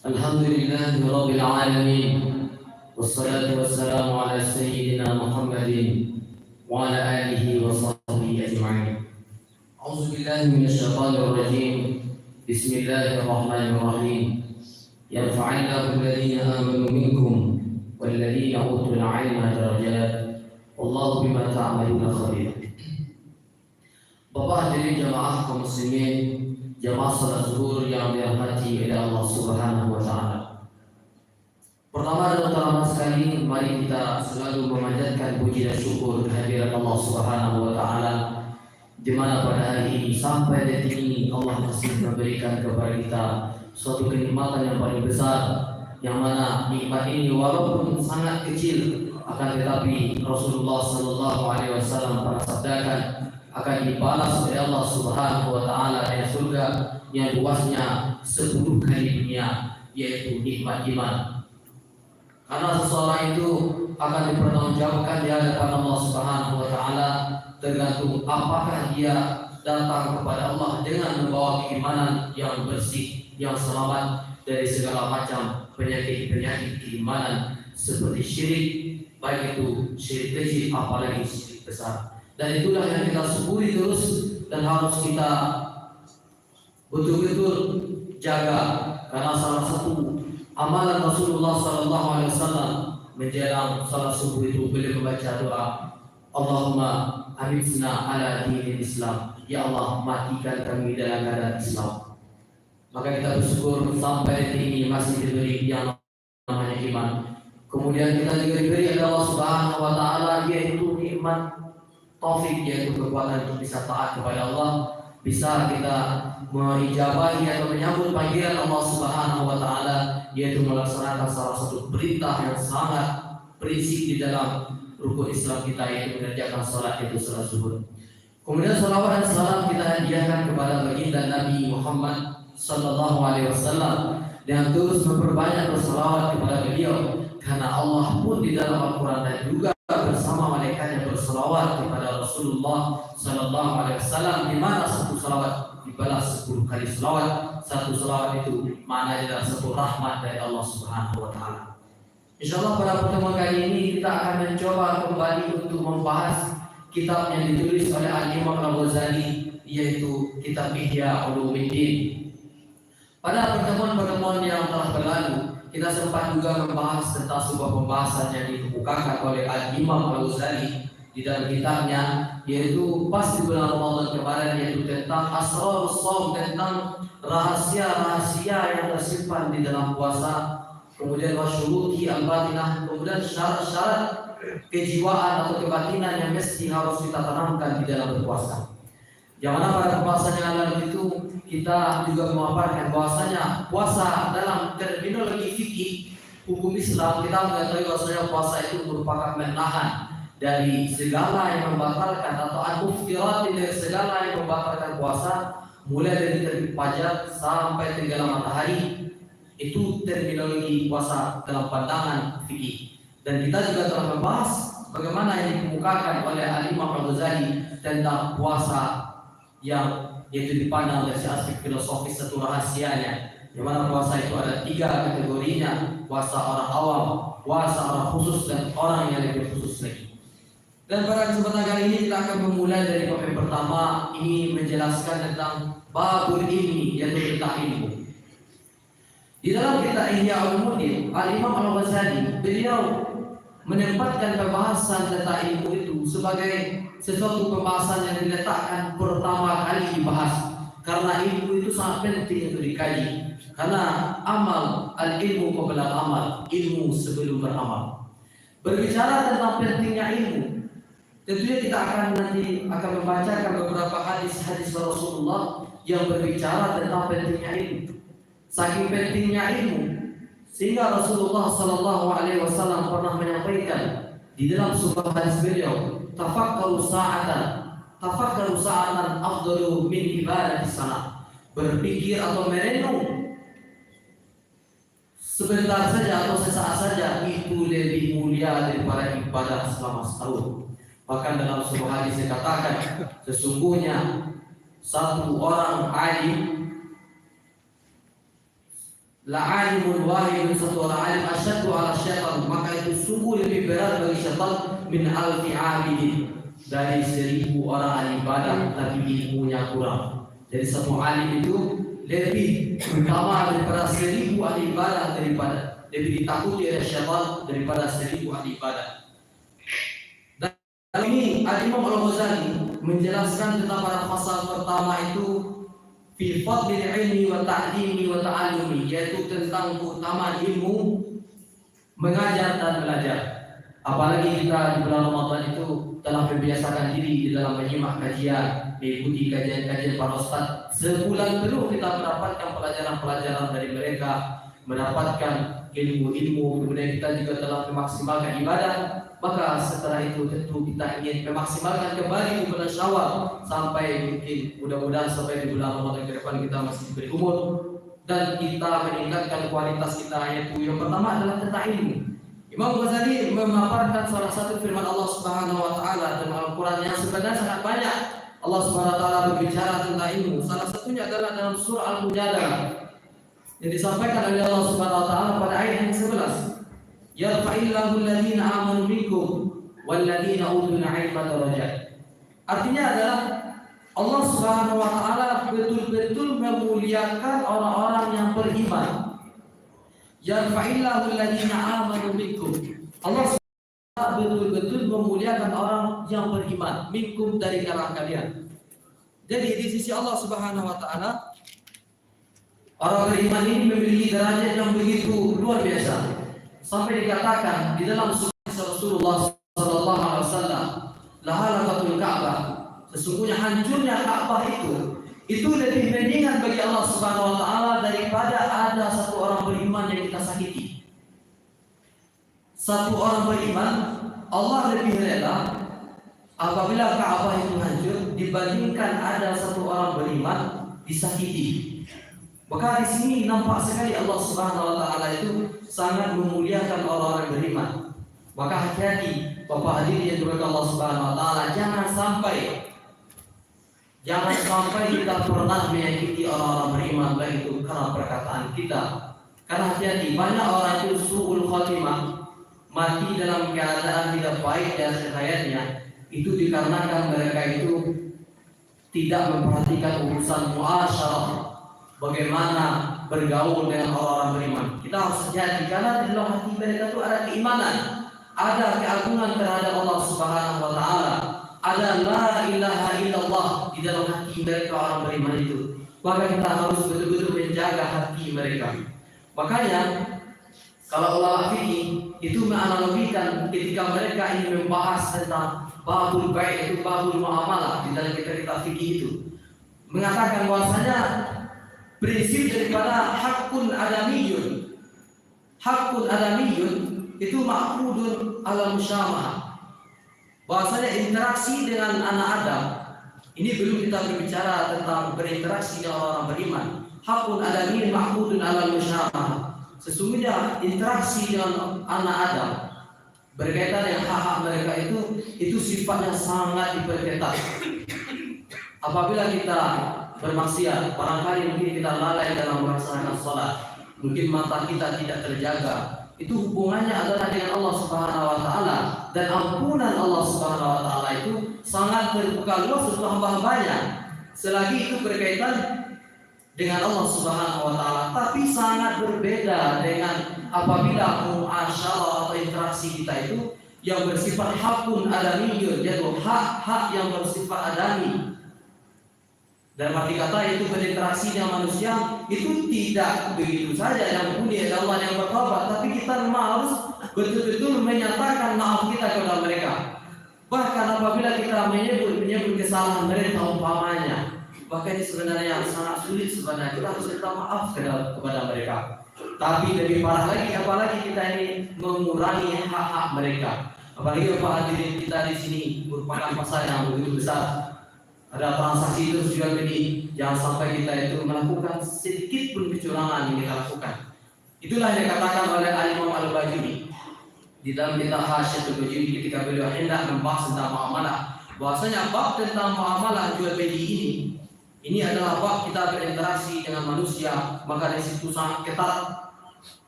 الحمد لله رب العالمين والصلاة والسلام على سيدنا محمد وعلى آله وصحبه أجمعين. أعوذ بالله من الشيطان الرجيم. بسم الله الرحمن الرحيم. يرفع الله الذين آمنوا منكم والذين أوتوا العلم درجات والله بما تعملون خبير. Bapak hadirin jamaah kaum muslimin, jamaah salat zuhur yang dirahmati oleh Allah Subhanahu wa taala. Pertama dan utama sekali, mari kita selalu memanjatkan puji dan syukur kehadirat Allah Subhanahu wa taala, di mana pada hari ini sampai detik ini Allah masih memberikan kepada kita suatu kenikmatan yang paling besar, yang mana nikmat ini walaupun sangat kecil akan tetapi Rasulullah sallallahu alaihi wasallam pernah sabdakan akan dibalas oleh Allah Subhanahu wa taala dengan surga yang luasnya 10 kali dunia, yaitu nikmat iman. Karena seseorang itu akan dipertanggungjawabkan di hadapan Allah Subhanahu wa taala tergantung apakah dia datang kepada Allah dengan membawa keimanan yang bersih, yang selamat dari segala macam penyakit-penyakit keimanan seperti syirik, baik itu syirik kecil apalagi syirik besar. Dan itulah yang kita syukuri terus dan harus kita betul-betul jaga, karena salah satu amalan Rasulullah sallallahu alaihi wasallam menjelang salat subuh itu beliau membaca doa, Allahumma amitna ala dinil Islam, ya Allah matikan kami dalam keadaan Islam. Maka kita bersyukur sampai detik ini masih diberi yang namanya iman. Kemudian kita juga diberi oleh Allah Subhanahu wa taala yaitu nikmat taufik, yaitu kekuatan untuk bisa taat kepada Allah, bisa kita mengijabahi atau menyambut panggilan Allah Subhanahu wa taala, yaitu melaksanakan salah satu perintah yang sangat prinsip di dalam rukun Islam kita, yaitu mengerjakan salat, yaitu salat zuhur. Kemudian salawat dan salam kita hadiahkan kepada baginda Nabi Muhammad sallallahu alaihi wasallam dan terus memperbanyak bersalawat kepada beliau, karena Allah pun di dalam Al-Quran dan juga bersama malaikatnya bersalawat kepada Rasulullah sallallahu alaihi wasallam, di mana satu salawat dibalas 10 kali salawat. Satu salawat itu maknanya adalah satu rahmat dari Allah Subhanahu wa taala. Insyaallah pada pertemuan kali ini kita akan mencoba kembali untuk membahas kitab yang ditulis oleh Al-Imam Al-Ghazali, yaitu kitab Ihya Ulumuddin. Pada pertemuan-pertemuan yang telah berlalu, kita sempat juga membahas tentang sebuah pembahasan yang dikemukakan oleh Al-Imam Al-Ghazali di dalam kitabnya, yaitu pas di bulan Ramadan kemarin, yaitu tentang asrarus shaum, tentang rahasia-rahasia yang tersimpan di dalam puasa, kemudian wasyuruti al-batinah, kemudian syarat-syarat kejiwaan atau kebatinan yang mesti harus kita tanamkan di dalam berpuasa. Yang mana pada pembahasan yang lalu itu kita juga memaparkan bahwasanya puasa dalam terminologi fikih hukum Islam, kita mengetahui bahwasanya puasa itu merupakan menahan dari segala yang membatalkan atau al-muftirat, dari segala yang membatalkan puasa, mulai dari terbit fajar sampai tenggelam matahari. Itu terminologi puasa dalam pandangan fikih. Dan kita juga telah membahas bagaimana yang dikemukakan oleh Al-Imam Al-Ghazali tentang puasa yang yaitu dipandang dari aspek filosofis satu rahasianya, di mana puasa itu ada 3 kategorinya: puasa orang awam, puasa orang khusus, dan orang yang lebih khusus lagi. Dan pada kesempatan kali ini kita akan memulai dari bab yang pertama, ini menjelaskan tentang babul ilmi, yaitu tentang ilmu. Di dalam kitab Ihya Ulumuddin, Al-Imam Al-Ghazali beliau menempatkan pembahasan tentang ilmu itu sebagai sesuatu pembahasan yang diletakkan pertama kali dibahas, karena ilmu itu sangat penting untuk dikaji. Karena amal, al-ilmu qabla amal, ilmu sebelum beramal. Berbicara tentang pentingnya ilmu, tentunya kita akan membacakan beberapa hadis-hadis Rasulullah yang berbicara tentang pentingnya ilmu. Saking pentingnya ilmu, sehingga Rasulullah sallallahu alaihi wasallam pernah menyampaikan di dalam sebuah hadis beliau, tafakkaru sa'atan afdalu min ibadati sana. Berpikir atau merenung sebentar saja atau sesaat saja itu lebih mulia daripada ibadah selama setahun. Bahkan dalam sebuah hadis dikatakan, sesungguhnya satu orang alim La'alimul wahidun, satu orang alim, asyaddu ala syaitan, maka itu sungguh lebih berat bagi syaitan min alfi abidin, dari 1000 orang ibadah tapi ilmunya kurang. Jadi satu alim itu lebih utama daripada 1000 ahli ibadah, daripada lebih ditakuti oleh syaitan daripada 1000 ahli ibadah. Dan ini Al-Imam Al-Ghazali menjelaskan tentang pada pasal pertama itu fi fadlil ilmi wa ta'limi wa ta'allumi, yaitu tentang keutamaan ilmu, mengajar dan belajar. Apalagi kita di bulan Ramadan itu telah membiasakan diri di dalam menyimak kajian, mengikuti kajian-kajian para ustaz. Sebulan penuh kita mendapatkan pelajaran-pelajaran dari mereka, mendapatkan ilmu-ilmu, kemudian kita juga telah memaksimalkan ibadah. Maka setelah itu tentu kita ingin memaksimalkan kembali di bulan Syawal, sampai mungkin mudah-mudahan sampai di bulan Ramadan ke depan kita masih diberi umur dan kita meningkatkan kualitas kita. Yaitu yang pertama adalah tentang ilmu. Imam Ghazali memaparkan salah satu firman Allah Subhanahu wa taala dalam Al-Qur'an yang sebenarnya sangat banyak. Allah Subhanahu wa taala berbicara tentang ilmu. Salah satunya adalah dalam surah Al-Mujadalah yang disampaikan oleh Allah Subhanahu wa taala pada ayat yang 11. Yarfa'illahu alladhina amanu minkum walladhina utul 'ilma darajat. Artinya adalah Allah Subhanahu wa taala betul-betul memuliakan orang-orang yang beriman. Yarfa'illahu alladhina amanu minkum. Allah betul-betul memuliakan orang yang beriman, minkum, dari kalangan kalian. Jadi di sisi Allah Subhanahu wa taala, orang beriman ini memiliki derajat yang begitu luar biasa. Sampai dikatakan di dalam sunnah Rasulullah sallallahu alaihi wasallam, lahalakatul Ka'bah, sesungguhnya hancurnya Ka'bah itu lebih mendingan bagi Allah Subhanahu wa taala daripada ada satu orang beriman yang kita sakiti. Satu orang beriman, Allah lebih rela apabila Ka'bah itu hancur dibandingkan ada satu orang beriman disakiti. Maka di sini nampak sekali Allah Subhanahu wa taala itu sangat memuliakan orang-orang beriman. Maka hati-hati Bapak hadirin yang dimuliakan Allah Subhanahu wa taala, jangan sampai kita pernah menyakiti orang-orang beriman, baik itu karena perkataan kita. Karena hati-hati, banyak orang itu su'ul khatimah, mati dalam keadaan tidak baik di akhir hayatnya, itu dikarenakan mereka itu tidak memperhatikan urusan muasyarah, bagaimana bergaul dengan orang-orang beriman. Kita harus hati-hati karena di dalam hati mereka itu ada keimanan, ada keagungan terhadap Allah Subhanahu wa taala, ada la ilaha illallah di dalam hati mereka orang beriman itu. Maka kita harus betul-betul menjaga hati mereka. Makanya kalau ulama fikih itu menganalogikan ketika mereka ingin membahas tentang babul bai', itu babul muamalah di dalam kitab fikih itu, mengatakan bahwasanya prinsip daripada hakun adamiyun itu ma'qudun ala musyamah, bahwasanya interaksi dengan anak Adam ini belum kita berbicara tentang berinteraksi dengan orang beriman. Hakun adamiyun ma'qudun ala musyamah, sesungguhnya interaksi dengan anak Adam berkaitan dengan hak-hak mereka itu sifatnya sangat diperketat. Apabila kita bermaksiat, barangkali mungkin kita lalai dalam melaksanakan sholat, mungkin mata kita tidak terjaga, itu hubungannya adalah dengan Allah Subhanahu wa taala, dan ampunan Allah Subhanahu wa taala itu sangat terbuka luas untuk hamba-hambanya selagi itu berkaitan dengan Allah Subhanahu wa taala. Tapi sangat berbeda dengan apabila muasyarah atau interaksi kita itu yang bersifat hakun adamiyun, yaitu hak-hak yang bersifat adami. Dan arti kata itu berinteraksi dengan manusia itu tidak begitu saja yang mulia Allah yang bertobat, tapi kita harus betul-betul menyatakan maaf kita kepada mereka. Bahkan apabila kita menyebut kesalahan mereka umpamanya, bahkan ini sebenarnya sangat sulit sebenarnya, kita harus minta maaf kepada mereka. Tapi lebih parah lagi, apalagi kita ini mengurangi hak-hak mereka. Apalagi Bapak hadirin kita di sini merupakan pasal yang begitu besar. Ada transaksi itu jual beli, jangan sampai kita itu melakukan sedikit pun kecurangan yang kita lakukan. Itulah yang dikatakan oleh Al-Imam Al-Bajuri di dalam kitab Hasyiatul Bajuri ketika beliau hendak membahas tentang muamalah, bahwasanya bab tentang muamalah jual beli ini Ini adalah bab kita berinteraksi dengan manusia, maka dari situ sangat ketat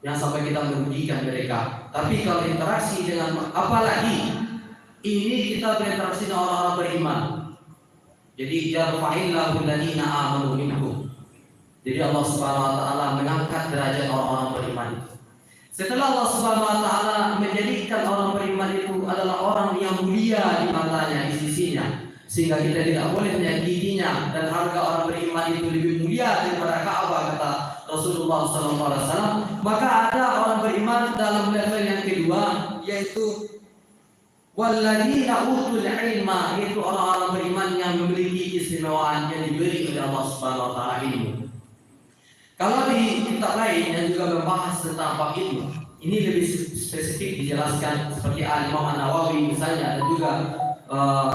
yang sampai kita merugikan mereka. Tapi kalau interaksi dengan apalagi ini kita berinteraksi dengan orang-orang beriman. Jadi yarfa'illahu alladziina aamanu minkum. Jadi Allah Subhanahu wa taala mengangkat derajat orang-orang beriman itu. Setelah Allah Subhanahu wa taala menjadikan orang beriman itu adalah orang yang mulia di matanya, di sisinya, sehingga kita tidak boleh menyakitinya, dan harga orang beriman itu lebih mulia daripada Ka'bah, kata Rasulullah SAW. Maka ada orang beriman dalam level yang kedua, yaitu walladzina utul ilma, yaitu orang-orang beriman yang memiliki keistimewaan yang diberi oleh Allah Subhanahu wa taala ilmu. Kalau di kitab lain yang juga membahas tentang bab ilmu, ini lebih spesifik dijelaskan seperti Al-Imam An-Nawawi misalnya, dan juga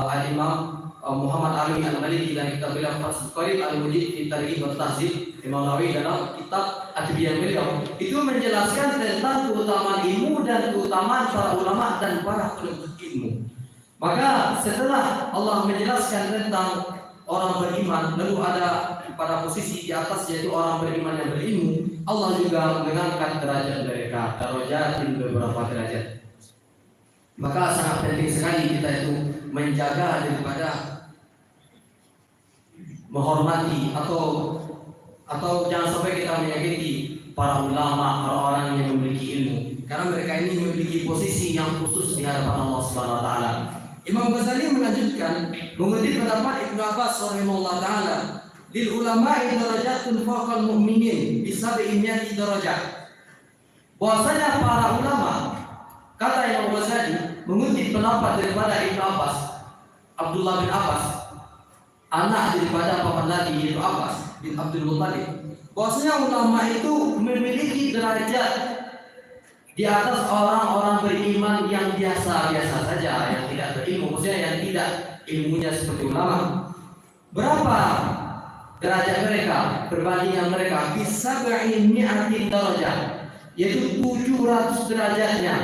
Al-Imam Muhammad Ali Al-Maliki dan kitab beliau Fathul Qarib Al-Mujid fi Targhib wa Tahdzib. Imam Nawawi dalam kitab At-Tibyan beliau itu menjelaskan tentang keutamaan ilmu dan keutamaan para ulama dan para penuntut ilmu. Maka setelah Allah menjelaskan tentang orang beriman, lalu ada pada posisi di atas yaitu orang beriman yang berilmu, Allah juga mengangkat derajat mereka, darajatin beberapa derajat. Maka sangat penting sekali kita itu menjaga daripada menghormati atau jangan sampai kita menyakiti para ulama, orang-orang yang memiliki ilmu, karena mereka ini memiliki posisi yang khusus di hadapan Allah Subhanahu wa taala. Imam Ghazali melanjutkan mengutip pendapat Ibnu Abbas rahimahullah taala, lil ulama'i darajatun fawqal mu'minin bi sab'i mi'ati darajah. Bahwasanya para ulama, kata Imam Ghazali mengutip pendapat daripada Ibnu Abbas, Abdullah bin Abbas, anak daripada paman Nabi yaitu Abbas bin Abdul Muttalib, bahwasanya ulama itu memiliki derajat di atas orang-orang beriman yang biasa-biasa saja, yang tidak berilmu, maksudnya yang tidak ilmunya seperti ulama. Berapa derajat mereka, perbandingan mereka? Bisa mi'atin darajah, yaitu 700 derajatnya.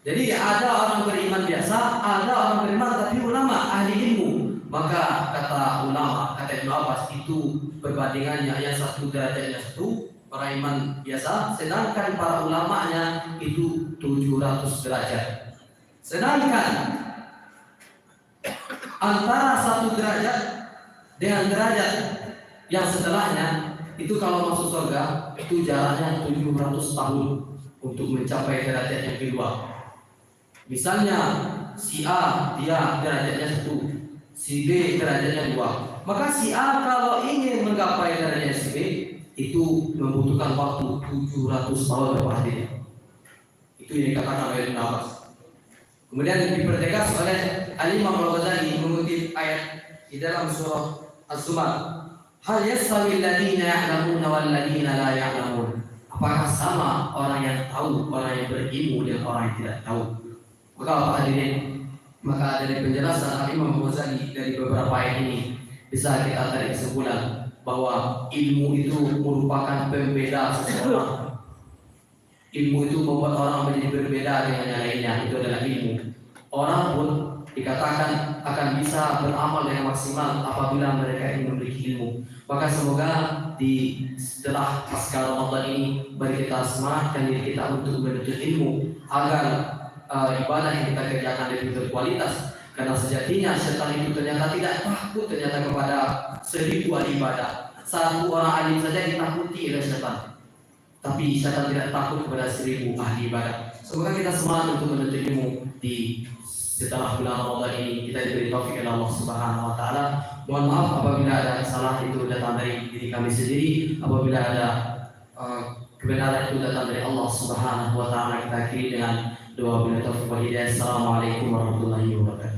Jadi ada orang beriman biasa, ada orang beriman tapi ulama, ahli ilmu. Maka kata ulama, kata Ibnu Abbas, itu perbandingannya yang satu derajatnya satu orang iman biasa, sedangkan para ulamanya itu 700 derajat. Sedangkan antara satu derajat dengan derajat yang setelahnya itu kalau masuk surga itu jaraknya 700 tahun untuk mencapai derajat yang kedua. Misalnya si A dia derajatnya 1, si B derajatnya 2. Maka si A kalau ingin menggapai derajat si B itu membutuhkan waktu 700 tahun berarti. Itu yang dikatakan oleh Ibnu Abbas. Kemudian dipertegas oleh Al-Imam Al-Ghazali mengutip ayat di dalam surah Az-Zumar, hal yastawi alladziina ya'lamuuna wal ladziina la ya'lamuun. Apakah sama orang yang tahu, orang yang berilmu dengan orang yang tidak tahu? Maka apa hadirin? Maka dari penjelasan Al-Imam Al-Ghazali dari beberapa ayat ini bisa kita tarik kesimpulan bahwa ilmu itu merupakan pembeda seseorang. Ilmu itu membuat orang menjadi berbeda dengan yang lainnya. Itu adalah ilmu. Orang pun dikatakan akan bisa beramal dengan maksimal apabila mereka ingin memiliki ilmu. Maka semoga setelah pasca Ramadan ini bagi kita semangatkan diri kita untuk menuntut ilmu agar ibadah yang kita kerjakan lebih berkualitas. Karena sejatinya setan itu ternyata tidak takut ternyata kepada 1000 ahli ibadah. Satu orang alim saja ditakuti oleh setan, tapi setan tidak takut kepada 1000 ahli ibadah. Semoga kita semangat untuk menuntut ilmu di setelah bulan Ramadan ini. Kita diberi taufik oleh Allah Subhanahu wa taala. Mohon maaf apabila ada kesalahan itu datang dari diri kami sendiri, apabila ada kebenaran itu datang dari Allah Subhanahu wa taala. Kita akhiri dengan doa bila taufik wal hidayah. Assalamualaikum warahmatullahi wabarakatuh.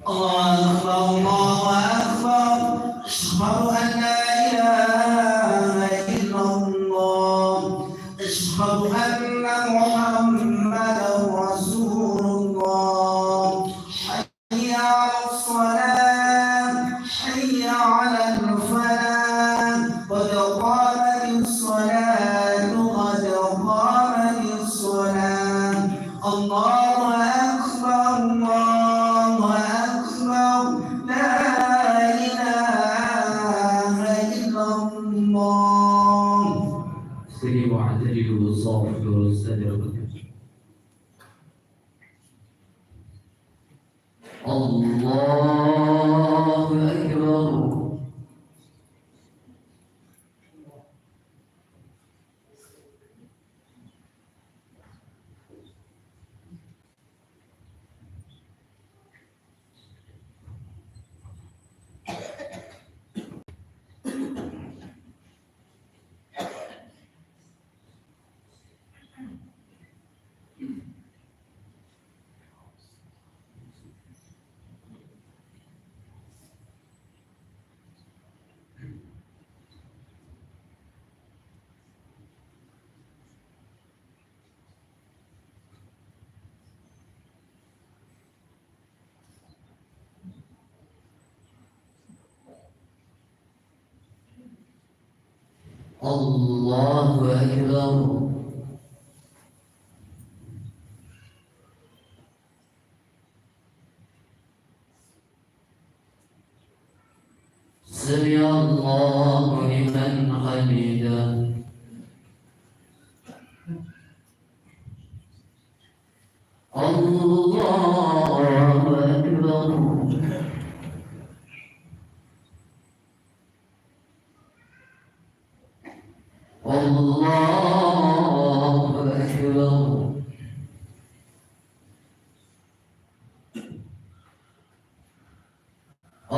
الله أكبر الله أكبر أشهد أن لا إله إلا الله أشهد أن محمدا رسول الله حي على الصلاة حي على الفلاح قد قامت الصلاة قد قامت lurus saja rambutnya. Allahu Akbar. Allahu Akbar. Sami Allahu liman hamidah. Allahu Akbar. Allahu Akbar.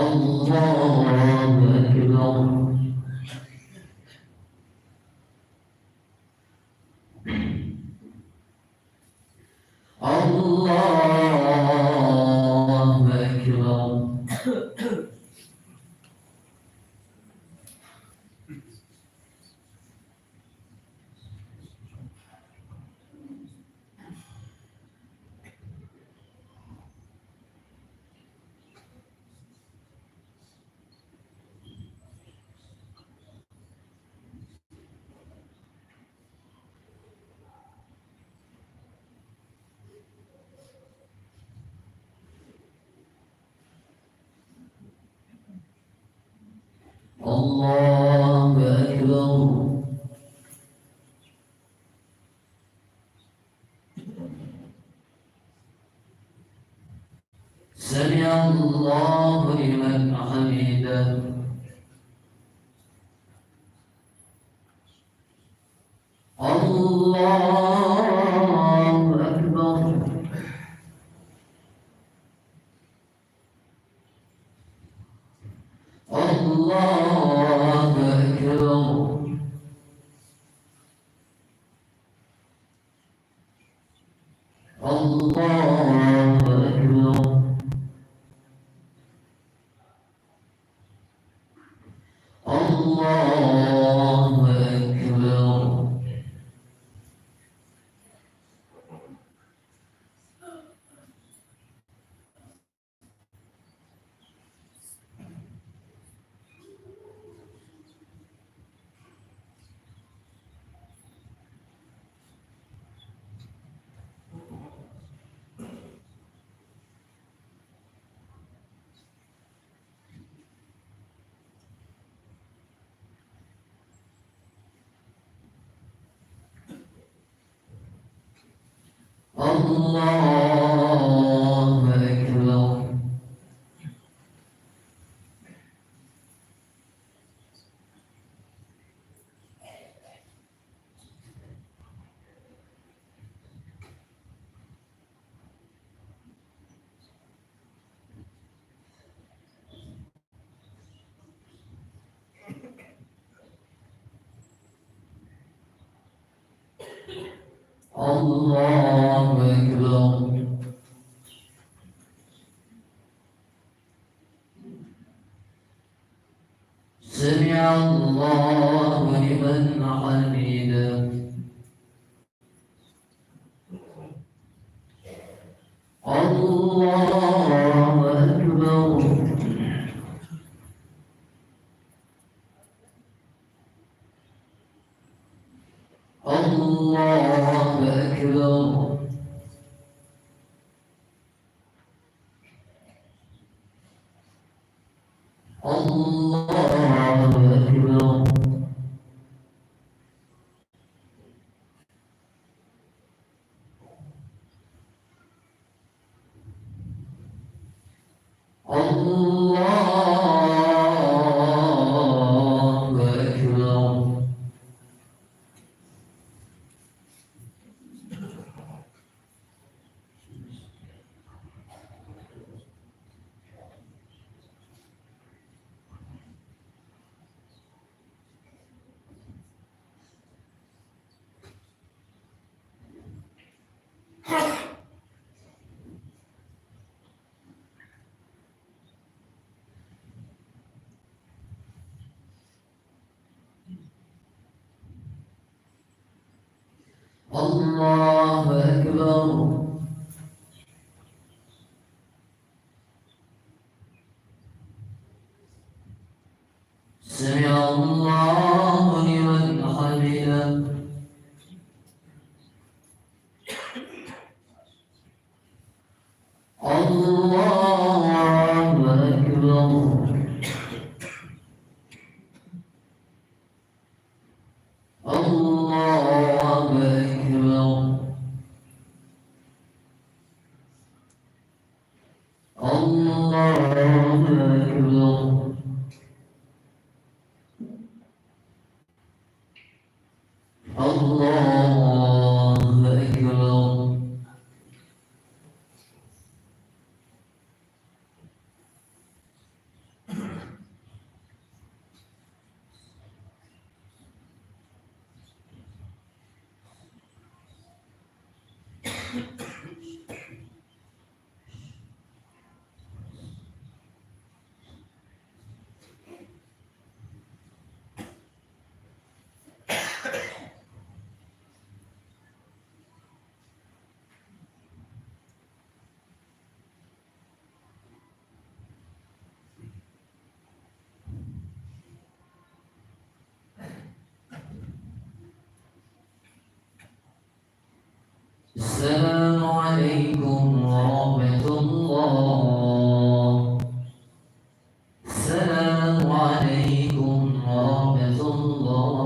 Allahu Akbar. Allahu Akbar. Allahu Akbar. Sami Allahu liman hamidah. Allahu Akbar. Allahu Akbar. Allahu Akbar. Allahu Akbar. Allahu Akbar. Allahu Akbar. Sami Allahu liman hamidah. Allahu Akbar. Allahu Akbar. Allahu Akbar. الله أكبر. الله أكبر. سمع الله لمن حمده. الله أكبر. الله أكبر. الله أكبر. الله أكبر. السلام عليكم ورحمة الله. السلام عليكم ورحمة الله.